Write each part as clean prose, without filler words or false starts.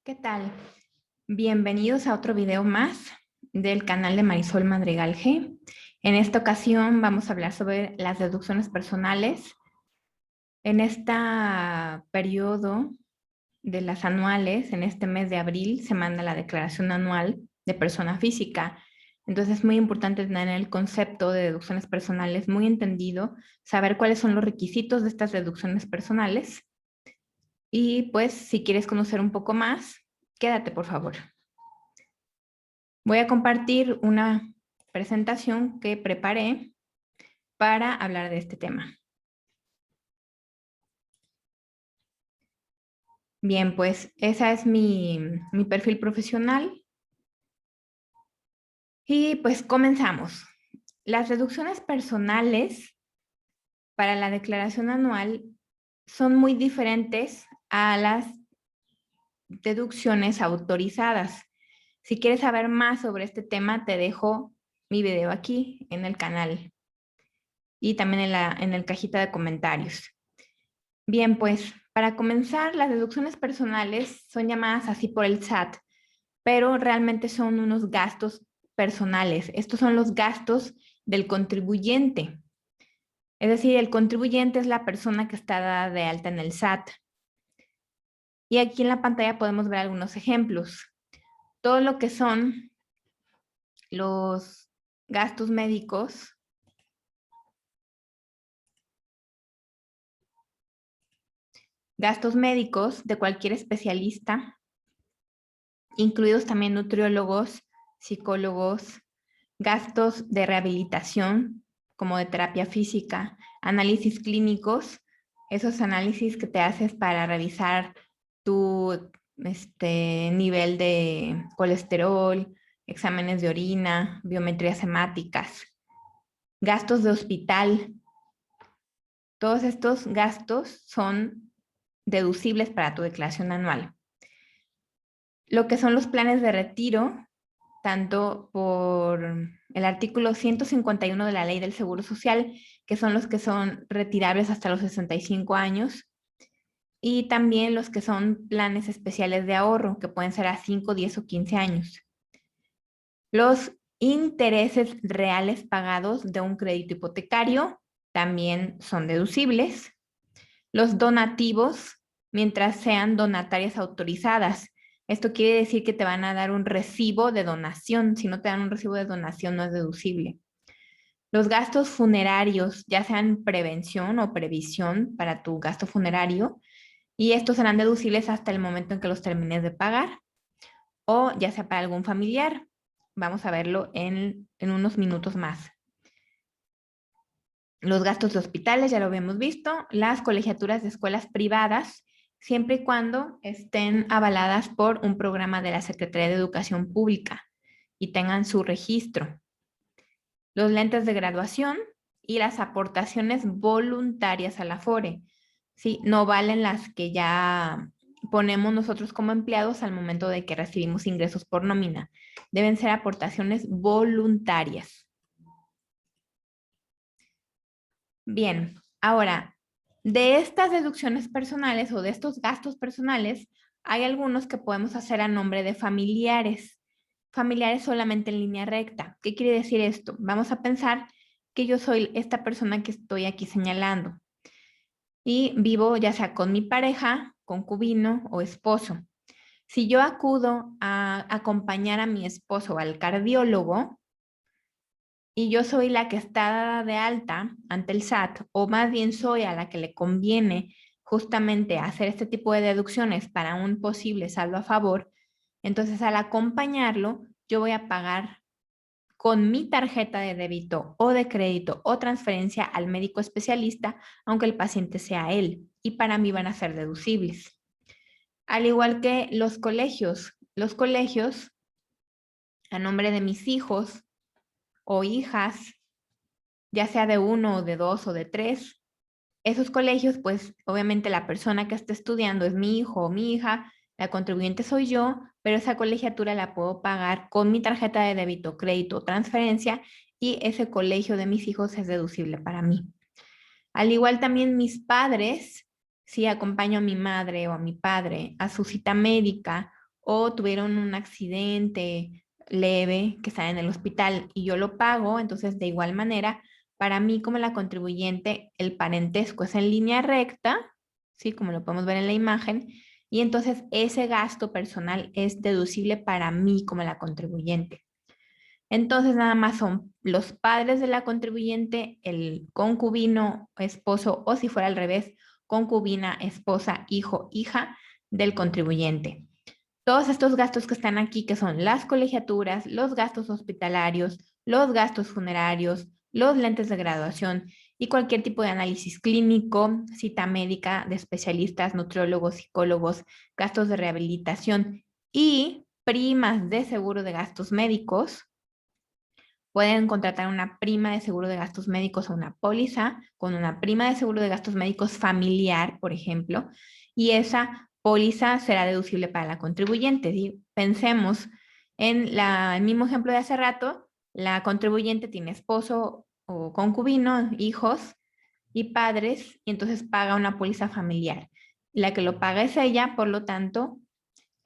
¿Qué tal? Bienvenidos a otro video más del canal de Marisol Madrigal G. En esta ocasión vamos a hablar sobre las deducciones personales. En este periodo de las anuales, en este mes de abril, se manda la declaración anual de persona física. Entonces es muy importante tener el concepto de deducciones personales muy entendido, saber cuáles son los requisitos de estas deducciones personales. Y pues si quieres conocer un poco más, quédate por favor. Voy a compartir una presentación que preparé para hablar de este tema. Bien, pues ese es mi perfil profesional. Y pues comenzamos. Las deducciones personales para la declaración anual son muy diferentes a las deducciones autorizadas. Si quieres saber más sobre este tema, te dejo mi video aquí en el canal y también en el cajita de comentarios. Bien, pues para comenzar, las deducciones personales son llamadas así por el SAT, pero realmente son unos gastos personales. Estos son los gastos del contribuyente. Es decir, el contribuyente es la persona que está dada de alta en el SAT. Y aquí en la pantalla podemos ver algunos ejemplos. Todo lo que son los gastos médicos, de cualquier especialista, incluidos también nutriólogos, psicólogos, gastos de rehabilitación, como de terapia física, análisis clínicos, esos análisis que te haces para revisar tu nivel de colesterol, exámenes de orina, biometrías hemáticas, gastos de hospital. Todos estos gastos son deducibles para tu declaración anual. Lo que son los planes de retiro, tanto por el artículo 151 de la Ley del Seguro Social, que son los que son retirables hasta los 65 años, y también los que son planes especiales de ahorro, que pueden ser a 5, 10 o 15 años. Los intereses reales pagados de un crédito hipotecario también son deducibles. Los donativos, mientras sean donatarias autorizadas. Esto quiere decir que te van a dar un recibo de donación. Si no te dan un recibo de donación, no es deducible. Los gastos funerarios, ya sean prevención o previsión para tu gasto funerario, y estos serán deducibles hasta el momento en que los termines de pagar, o ya sea para algún familiar. Vamos a verlo en unos minutos más. Los gastos de hospitales, ya lo habíamos visto, las colegiaturas de escuelas privadas, siempre y cuando estén avaladas por un programa de la Secretaría de Educación Pública y tengan su registro. Los lentes de graduación y las aportaciones voluntarias a la Afore. Sí, no valen las que ya ponemos nosotros como empleados al momento de que recibimos ingresos por nómina. Deben ser aportaciones voluntarias. Bien, ahora, de estas deducciones personales o de estos gastos personales, hay algunos que podemos hacer a nombre de familiares. Familiares solamente en línea recta. ¿Qué quiere decir esto? Vamos a pensar que yo soy esta persona que estoy aquí señalando y vivo ya sea con mi pareja, concubino o esposo. Si yo acudo a acompañar a mi esposo al cardiólogo, y yo soy la que está dada de alta ante el SAT, o más bien soy a la que le conviene justamente hacer este tipo de deducciones para un posible saldo a favor, entonces al acompañarlo, yo voy a pagar con mi tarjeta de débito o de crédito o transferencia al médico especialista, aunque el paciente sea él, y para mí van a ser deducibles. Al igual que los colegios a nombre de mis hijos o hijas, ya sea de 1 o de 2 o de 3, esos colegios, pues obviamente la persona que está estudiando es mi hijo o mi hija, la contribuyente soy yo, pero esa colegiatura la puedo pagar con mi tarjeta de débito, crédito o transferencia, y ese colegio de mis hijos es deducible para mí. Al igual también mis padres, si acompaño a mi madre o a mi padre a su cita médica o tuvieron un accidente leve que están en el hospital y yo lo pago, entonces de igual manera, para mí como la contribuyente, el parentesco es en línea recta, ¿sí? Como lo podemos ver en la imagen, y entonces ese gasto personal es deducible para mí como la contribuyente. Entonces nada más son los padres de la contribuyente, el concubino, esposo, o si fuera al revés, concubina, esposa, hijo, hija del contribuyente. Todos estos gastos que están aquí, que son las colegiaturas, los gastos hospitalarios, los gastos funerarios, los lentes de graduación y cualquier tipo de análisis clínico, cita médica de especialistas, nutriólogos, psicólogos, gastos de rehabilitación y primas de seguro de gastos médicos. Pueden contratar una prima de seguro de gastos médicos o una póliza con una prima de seguro de gastos médicos familiar, por ejemplo, y esa póliza será deducible para la contribuyente. ¿Sí? Pensemos en el mismo ejemplo de hace rato, la contribuyente tiene esposo o concubino, hijos y padres, y entonces paga una póliza familiar. La que lo paga es ella, por lo tanto,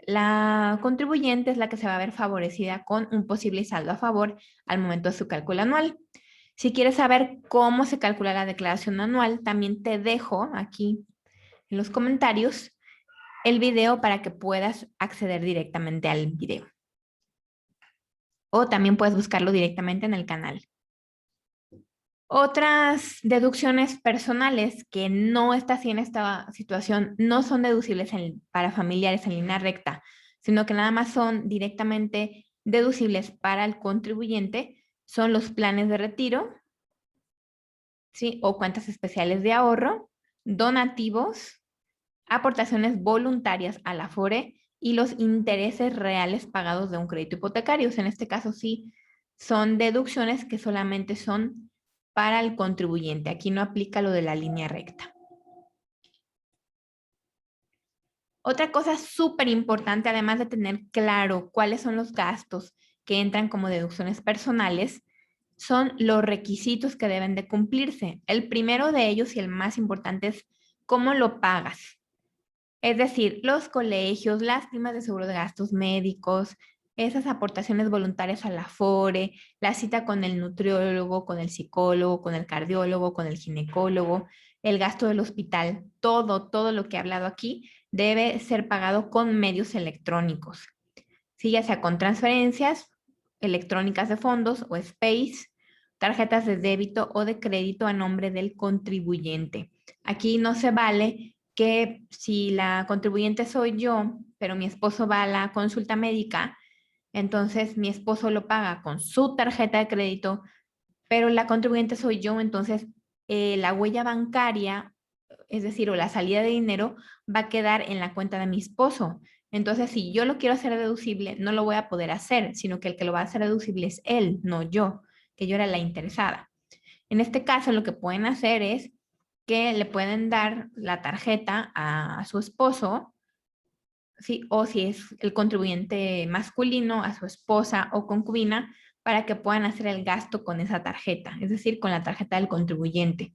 la contribuyente es la que se va a ver favorecida con un posible saldo a favor al momento de su cálculo anual. Si quieres saber cómo se calcula la declaración anual, también te dejo aquí en los comentarios el video para que puedas acceder directamente al video. O también puedes buscarlo directamente en el canal. Otras deducciones personales que no está así en esta situación no son deducibles para familiares en línea recta, sino que nada más son directamente deducibles para el contribuyente, son los planes de retiro, ¿sí? O cuentas especiales de ahorro, donativos, aportaciones voluntarias a la Afore y los intereses reales pagados de un crédito hipotecario. En este caso sí son deducciones que solamente son para el contribuyente. Aquí no aplica lo de la línea recta. Otra cosa súper importante, además de tener claro cuáles son los gastos que entran como deducciones personales, son los requisitos que deben de cumplirse. El primero de ellos y el más importante es cómo lo pagas. Es decir, los colegios, las primas de seguro de gastos médicos, esas aportaciones voluntarias a la Afore, la cita con el nutriólogo, con el psicólogo, con el cardiólogo, con el ginecólogo, el gasto del hospital, todo lo que he hablado aquí debe ser pagado con medios electrónicos. Sí, ya sea con transferencias electrónicas de fondos o SPACE, tarjetas de débito o de crédito a nombre del contribuyente. Aquí no se vale que si la contribuyente soy yo, pero mi esposo va a la consulta médica, entonces mi esposo lo paga con su tarjeta de crédito, pero la contribuyente soy yo, entonces la huella bancaria, es decir, o la salida de dinero, va a quedar en la cuenta de mi esposo. Entonces, si yo lo quiero hacer deducible, no lo voy a poder hacer, sino que el que lo va a hacer deducible es él, no yo, que yo era la interesada. En este caso, lo que pueden hacer es que le pueden dar la tarjeta a su esposo, ¿sí? O si es el contribuyente masculino, a su esposa o concubina, para que puedan hacer el gasto con esa tarjeta, es decir, con la tarjeta del contribuyente.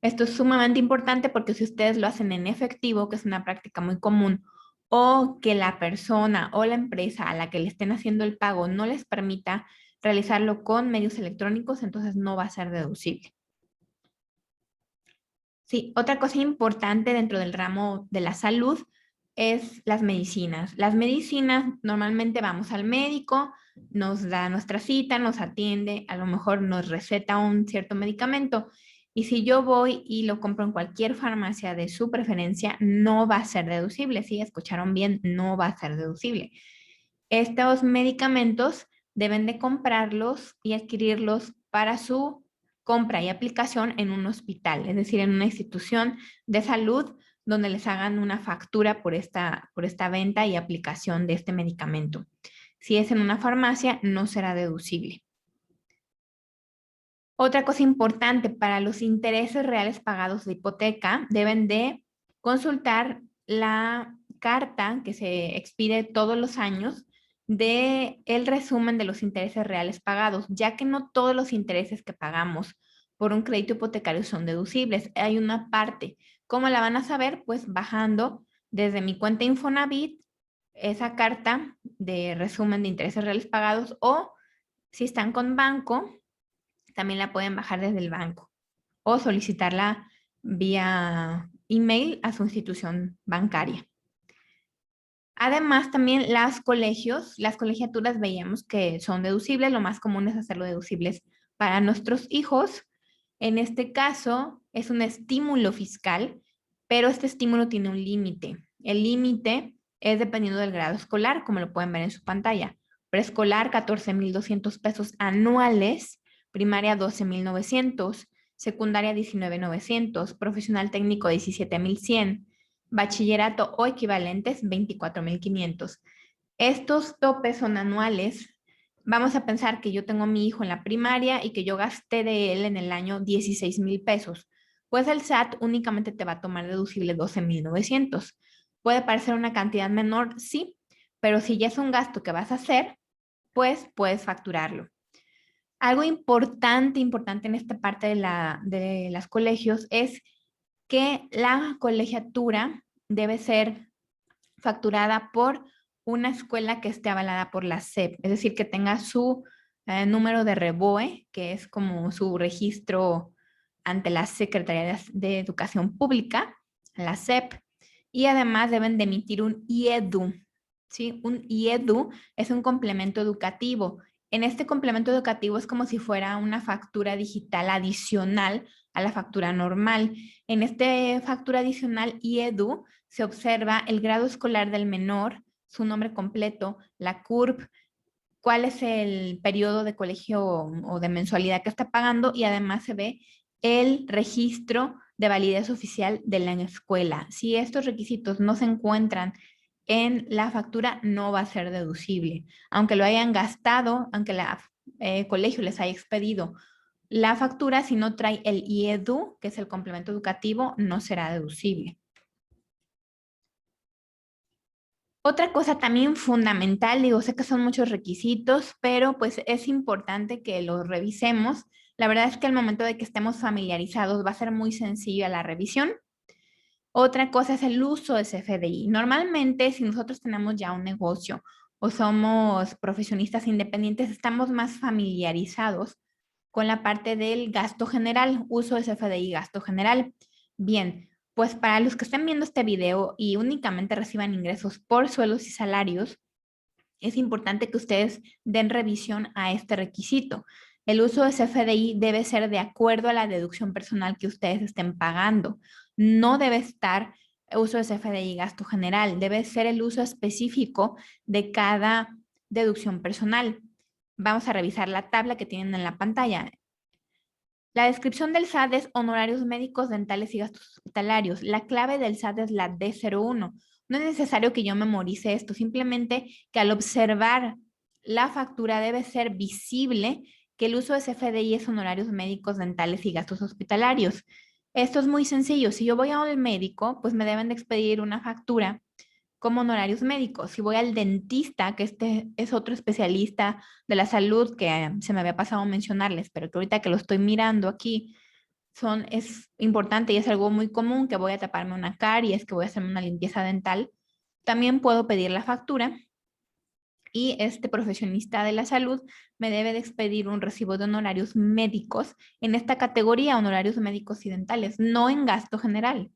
Esto es sumamente importante porque si ustedes lo hacen en efectivo, que es una práctica muy común, o que la persona o la empresa a la que le estén haciendo el pago no les permita realizarlo con medios electrónicos, entonces no va a ser deducible. Sí, otra cosa importante dentro del ramo de la salud es las medicinas. Las medicinas, normalmente vamos al médico, nos da nuestra cita, nos atiende, a lo mejor nos receta un cierto medicamento. Y si yo voy y lo compro en cualquier farmacia de su preferencia, no va a ser deducible. Si escucharon bien, no va a ser deducible. Estos medicamentos deben de comprarlos y adquirirlos para su compra y aplicación en un hospital, es decir, en una institución de salud donde les hagan una factura por esta venta y aplicación de este medicamento. Si es en una farmacia, no será deducible. Otra cosa importante, para los intereses reales pagados de hipoteca, deben de consultar la carta que se expide todos los años de el resumen de los intereses reales pagados, ya que no todos los intereses que pagamos por un crédito hipotecario son deducibles. Hay una parte. ¿Cómo la van a saber? Pues bajando desde mi cuenta Infonavit esa carta de resumen de intereses reales pagados, o si están con banco, también la pueden bajar desde el banco o solicitarla vía email a su institución bancaria. Además, también las colegiaturas veíamos que son deducibles. Lo más común es hacerlo deducibles para nuestros hijos. En este caso, es un estímulo fiscal, pero este estímulo tiene un límite. El límite es dependiendo del grado escolar, como lo pueden ver en su pantalla. Preescolar, 14,200 pesos anuales. Primaria, 12,900. Secundaria, 19,900. Profesional técnico, 17,100. Bachillerato o equivalentes, 24,500. Estos topes son anuales. Vamos a pensar que yo tengo a mi hijo en la primaria y que yo gasté de él en el año 16,000 pesos. Pues el SAT únicamente te va a tomar deducible 12,900. Puede parecer una cantidad menor, sí, pero si ya es un gasto que vas a hacer, pues puedes facturarlo. Algo importante en esta parte de los colegios es que la colegiatura debe ser facturada por una escuela que esté avalada por la SEP, es decir, que tenga su número de REBOE, que es como su registro ante la Secretaría de Educación Pública, la SEP, y además deben de emitir un IEDU, ¿sí? Un IEDU es un complemento educativo. En este complemento educativo es como si fuera una factura digital adicional a la factura normal. En esta factura adicional IEDU se observa el grado escolar del menor, su nombre completo, la CURP, cuál es el periodo de colegio o de mensualidad que está pagando, y además se ve el registro de validez oficial de la escuela. Si estos requisitos no se encuentran en la factura, no va a ser deducible. Aunque lo hayan gastado, aunque el colegio les haya expedido la factura, si no trae el IEDU, que es el complemento educativo, no será deducible. Otra cosa también fundamental, digo, sé que son muchos requisitos, pero pues es importante que los revisemos. La verdad es que al momento de que estemos familiarizados va a ser muy sencilla la revisión. Otra cosa es el uso de CFDI. Normalmente, si nosotros tenemos ya un negocio o somos profesionistas independientes, estamos más familiarizados con la parte del gasto general, uso de CFDI, gasto general. Bien, pues para los que estén viendo este video y únicamente reciban ingresos por sueldos y salarios, es importante que ustedes den revisión a este requisito. El uso de CFDI debe ser de acuerdo a la deducción personal que ustedes estén pagando. No debe estar uso de CFDI gasto general, debe ser el uso específico de cada deducción personal. Vamos a revisar la tabla que tienen en la pantalla. La descripción del SAT es honorarios médicos, dentales y gastos hospitalarios. La clave del SAT es la D01. No es necesario que yo memorice esto, simplemente que al observar la factura debe ser visible que el uso de CFDI es honorarios médicos, dentales y gastos hospitalarios. Esto es muy sencillo. Si yo voy a un médico, pues me deben de expedir una factura como honorarios médicos. Si voy al dentista, que este es otro especialista de la salud que se me había pasado a mencionarles, pero que ahorita que lo estoy mirando aquí, es importante y es algo muy común, que voy a taparme una caries, que voy a hacerme una limpieza dental, también puedo pedir la factura y este profesionista de la salud me debe de expedir un recibo de honorarios médicos en esta categoría, honorarios médicos y dentales, no en gasto general,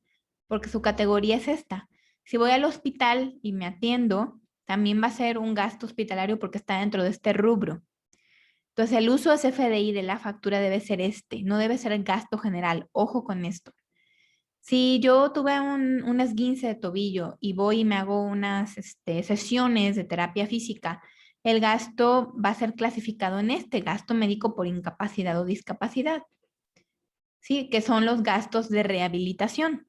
porque su categoría es esta. Si voy al hospital y me atiendo, también va a ser un gasto hospitalario porque está dentro de este rubro. Entonces, el uso de CFDI de la factura debe ser este, no debe ser el gasto general. Ojo con esto. Si yo tuve un esguince de tobillo y voy y me hago unas sesiones de terapia física, el gasto va a ser clasificado en este gasto médico por incapacidad o discapacidad, ¿sí? Que son los gastos de rehabilitación.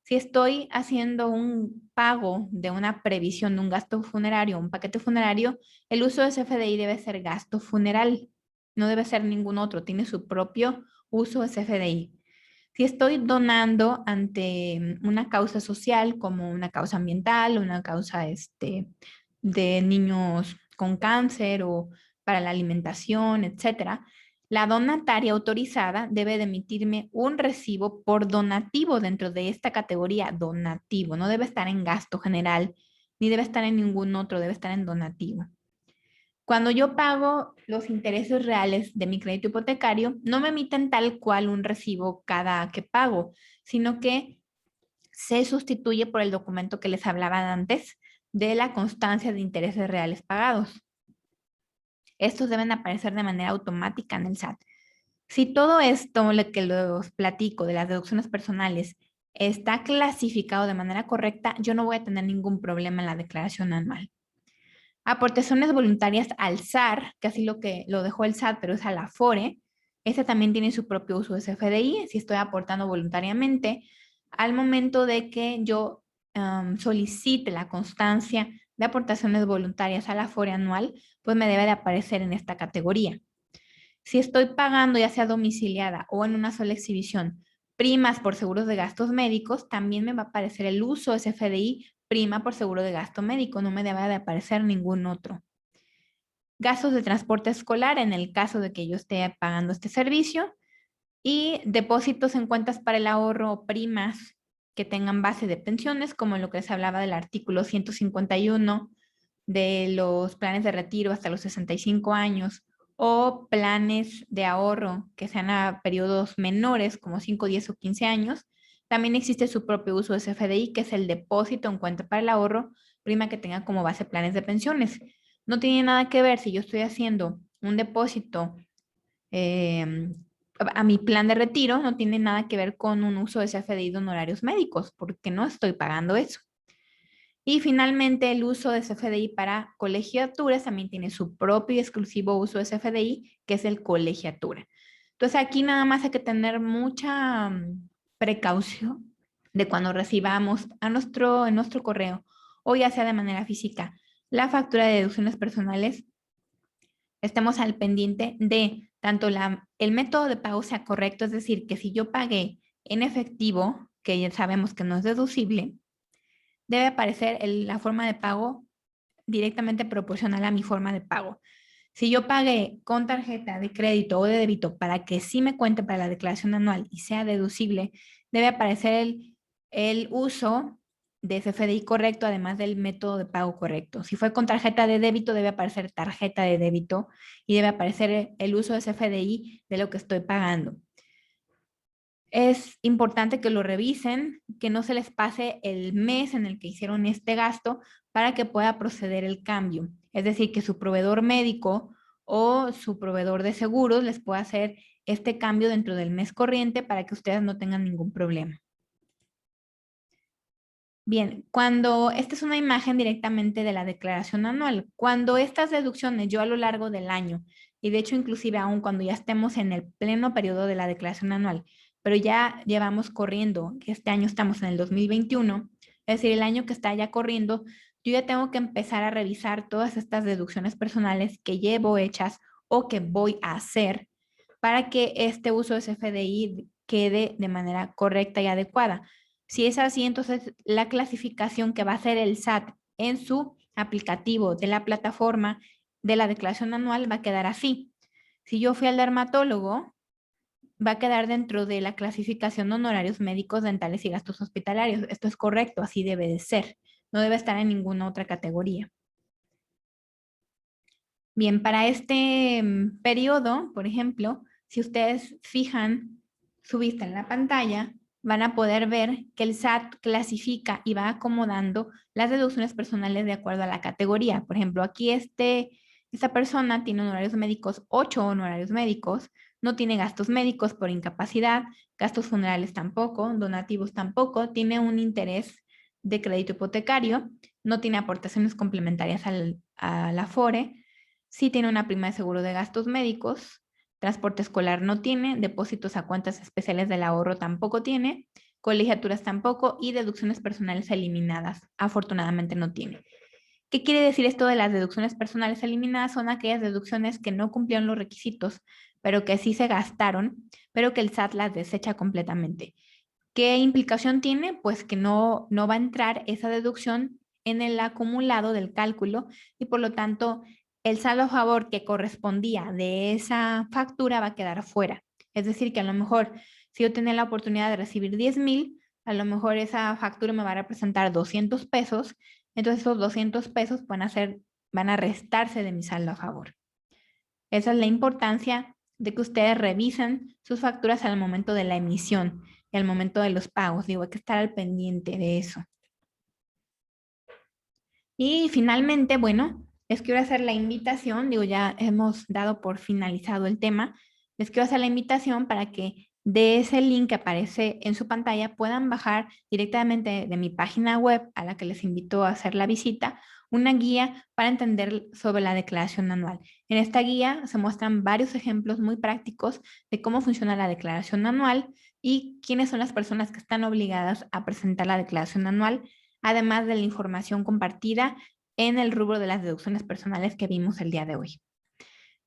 Si estoy haciendo un pago de una previsión de un gasto funerario, un paquete funerario, el uso de CFDI debe ser gasto funeral, no debe ser ningún otro, tiene su propio uso de CFDI. Si estoy donando ante una causa social como una causa ambiental, una causa de niños con cáncer o para la alimentación, etcétera, la donataria autorizada debe de emitirme un recibo por donativo dentro de esta categoría donativo. No debe estar en gasto general ni debe estar en ningún otro, debe estar en donativo. Cuando yo pago los intereses reales de mi crédito hipotecario, no me emiten tal cual un recibo cada que pago, sino que se sustituye por el documento que les hablaba antes de la constancia de intereses reales pagados. Estos deben aparecer de manera automática en el SAT. Si todo esto lo que los platico de las deducciones personales está clasificado de manera correcta, yo no voy a tener ningún problema en la declaración anual. Aportaciones voluntarias al SAR, que así lo dejó el SAT, pero es a la AFORE. Este también tiene su propio uso de CFDI, si estoy aportando voluntariamente. Al momento de que yo solicite la constancia de aportaciones voluntarias a la AFORE anual, pues me debe de aparecer en esta categoría. Si estoy pagando ya sea domiciliada o en una sola exhibición, primas por seguros de gastos médicos, también me va a aparecer el uso de CFDI, prima por seguro de gasto médico, no me debe de aparecer ningún otro. Gastos de transporte escolar en el caso de que yo esté pagando este servicio y depósitos en cuentas para el ahorro o primas que tengan base de pensiones, como lo que les hablaba del artículo 151 de los planes de retiro hasta los 65 años o planes de ahorro que sean a periodos menores como 5, 10 o 15 años. También existe su propio uso de CFDI, que es el depósito en cuenta para el ahorro, prima que tenga como base planes de pensiones. No tiene nada que ver si yo estoy haciendo un depósito a mi plan de retiro, no tiene nada que ver con un uso de CFDI de honorarios médicos, porque no estoy pagando eso. Y finalmente, el uso de CFDI para colegiaturas también tiene su propio y exclusivo uso de CFDI, que es el colegiatura. Entonces, aquí nada más hay que tener mucha precaución de cuando recibamos en nuestro correo o ya sea de manera física la factura de deducciones personales, estemos al pendiente de tanto el método de pago sea correcto, es decir, que si yo pagué en efectivo, que ya sabemos que no es deducible, debe aparecer la forma de pago directamente proporcional a mi forma de pago. Si yo pagué con tarjeta de crédito o de débito para que sí me cuente para la declaración anual y sea deducible, debe aparecer el uso de CFDI correcto, además del método de pago correcto. Si fue con tarjeta de débito, debe aparecer tarjeta de débito y debe aparecer el uso de CFDI de lo que estoy pagando. Es importante que lo revisen, que no se les pase el mes en el que hicieron este gasto para que pueda proceder el cambio. Es decir, que su proveedor médico o su proveedor de seguros les pueda hacer este cambio dentro del mes corriente para que ustedes no tengan ningún problema. Bien, cuando esta es una imagen directamente de la declaración anual, cuando estas deducciones yo a lo largo del año, y de hecho inclusive aún cuando ya estemos en el pleno periodo de la declaración anual, pero ya llevamos corriendo, que este año estamos en el 2021, es decir, el año que está ya corriendo, yo ya tengo que empezar a revisar todas estas deducciones personales que llevo hechas o que voy a hacer para que este uso de CFDI quede de manera correcta y adecuada. Si es así, entonces la clasificación que va a hacer el SAT en su aplicativo de la plataforma de la declaración anual va a quedar así. Si yo fui al dermatólogo, va a quedar dentro de la clasificación de honorarios médicos, dentales y gastos hospitalarios. Esto es correcto, así debe de ser. No debe estar en ninguna otra categoría. Bien, para este periodo, por ejemplo, si ustedes fijan su vista en la pantalla, van a poder ver que el SAT clasifica y va acomodando las deducciones personales de acuerdo a la categoría. Por ejemplo, aquí esta persona tiene honorarios médicos, 8 honorarios médicos, no tiene gastos médicos por incapacidad, gastos funerales tampoco, donativos tampoco, tiene un interés de crédito hipotecario, no tiene aportaciones complementarias a la FORE, sí tiene una prima de seguro de gastos médicos, transporte escolar no tiene, depósitos a cuentas especiales del ahorro tampoco tiene, colegiaturas tampoco y deducciones personales eliminadas, afortunadamente no tiene. ¿Qué quiere decir esto de las deducciones personales eliminadas? Son aquellas deducciones que no cumplieron los requisitos, pero que sí se gastaron, pero que el SAT las desecha completamente. ¿Qué implicación tiene? Pues que no va a entrar esa deducción en el acumulado del cálculo y por lo tanto el saldo a favor que correspondía de esa factura va a quedar fuera. Es decir, que a lo mejor si yo tenía la oportunidad de recibir 10,000, a lo mejor esa factura me va a representar 200 pesos Entonces esos 200 pesos van a restarse de mi saldo a favor. Esa es la importancia de que ustedes revisen sus facturas al momento de la emisión y al momento de los pagos. Digo, hay que estar al pendiente de eso. Y finalmente, bueno, les quiero hacer la invitación, digo, ya hemos dado por finalizado el tema, les quiero hacer la invitación para que de ese link que aparece en su pantalla puedan bajar directamente de mi página web a la que les invito a hacer la visita, una guía para entender sobre la declaración anual. En esta guía se muestran varios ejemplos muy prácticos de cómo funciona la declaración anual y quiénes son las personas que están obligadas a presentar la declaración anual, además de la información compartida en el rubro de las deducciones personales que vimos el día de hoy.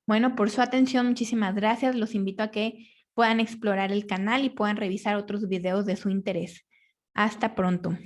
Bueno, por su atención, muchísimas gracias. Los invito a que puedan explorar el canal y puedan revisar otros videos de su interés. Hasta pronto.